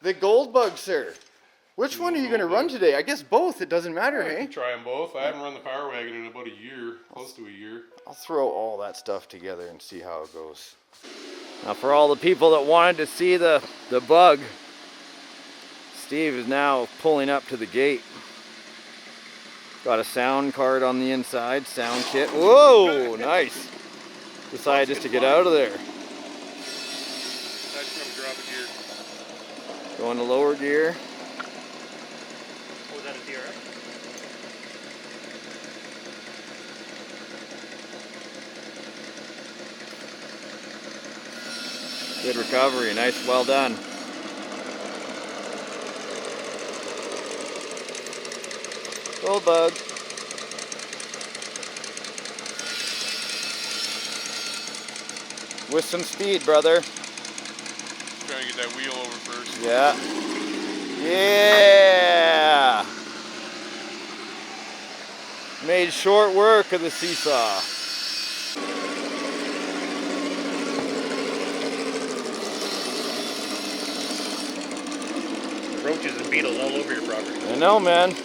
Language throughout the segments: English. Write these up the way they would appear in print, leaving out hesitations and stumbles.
The gold bug, sir. Which one are you going to run today? I guess both. It doesn't matter, hey? I can try them both. I haven't run the Power Wagon in about a year, close to a year. I'll throw all that stuff together and see how it goes. Now for all the people that wanted to see the bug, Steve is now pulling up to the gate. Got a sound card on the inside, sound kit. Whoa, nice. Decided just to get out of there. I just want to drop a gear. Going to lower gear. Was that a TRX? Good recovery, nice, well done. Gold bug. With some speed, brother. Trying to get that wheel over first. Yeah. Yeah! Made short work of the seesaw. Roaches and beetles all over your property. I know, man.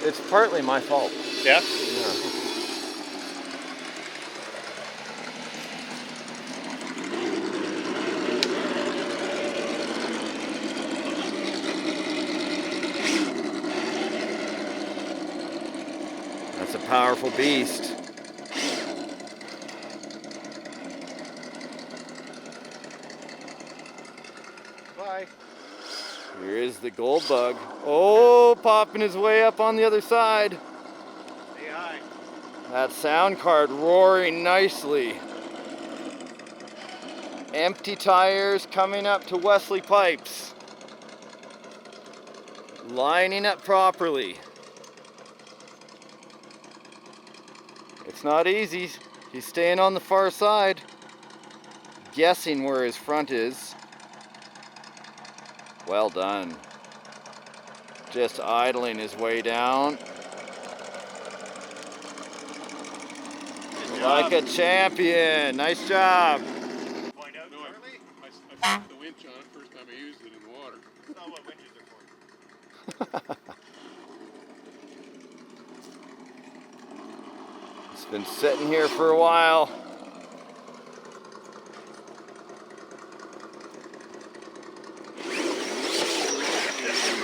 It's partly my fault. Yeah? Yeah. That's a powerful beast. Bye. Here is the gold bug. Oh, popping his way up on the other side. Say hi. That sound card roaring nicely. Empty tires coming up to Wesley pipes. Lining up properly. It's not easy. He's staying on the far side. Guessing where his front is. Well done. Just idling his way down. Like a champion. Nice job. Find out, Charlie? I put the winch on it first time I used it in the water. That's not what winches are for. It's been sitting here for a while.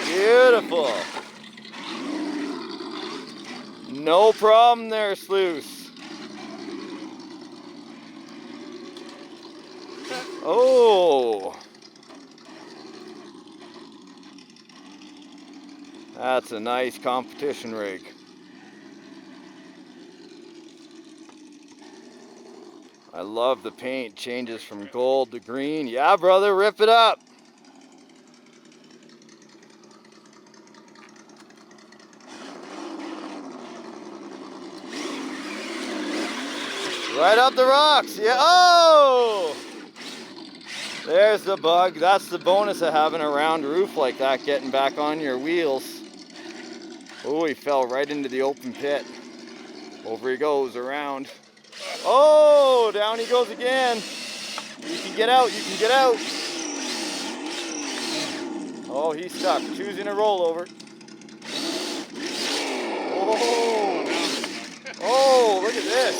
Beautiful. No problem there, Sluice. Oh. That's a nice competition rig. I love the paint changes from gold to green. Yeah, brother, rip it up. Right up the rocks. Yeah. Oh! There's the bug. That's the bonus of having a round roof like that, getting back on your wheels. Oh, he fell right into the open pit. Over he goes, around. Oh, down he goes again. You can get out, you can get out. Oh, he's stuck, choosing a rollover. Oh, oh, look at this.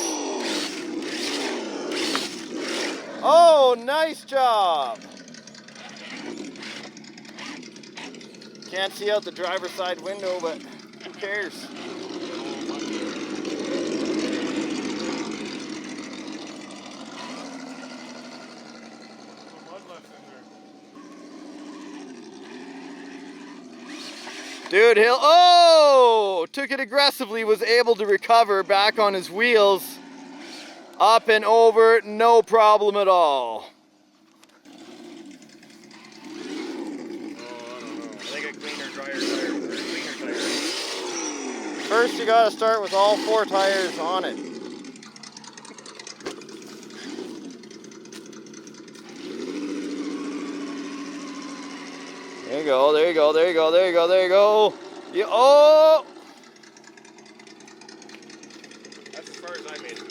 Oh, nice job. Can't see out the driver's side window, but who cares? Dude, took it aggressively, was able to recover back on his wheels. Up and over, no problem at all. First you gotta start with all 4 tires on it. There you go, there you go, there you go, there you go, there you go. You, oh! That's as far as I made it.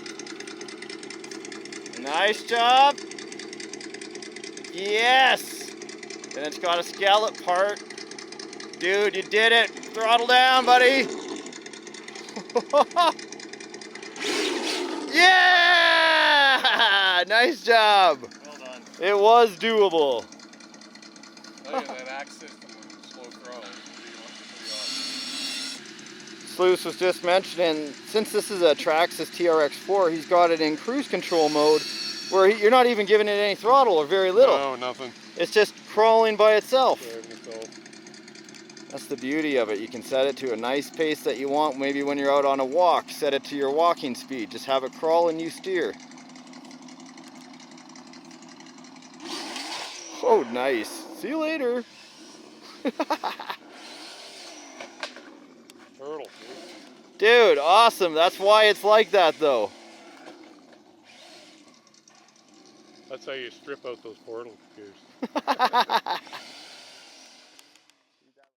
Nice job. Yes! And it's got a scallop part. Dude, you did it. Throttle down, buddy. Yeah! Nice job. Well done. It was doable. Oh yeah, that axe system with slow throttle is pretty awesome. Sluice was just mentioning, since this is a Traxxas TRX4, he's got it in cruise control mode where you're not even giving it any throttle or very little. No, nothing. It's just crawling by itself. Driving itself. That's the beauty of it. You can set it to a nice pace that you want. Maybe when you're out on a walk, set it to your walking speed. Just have it crawl and you steer. Oh, nice. See you later. Turtle. Dude, awesome. That's why it's like that, though. That's how you strip out those portal gears.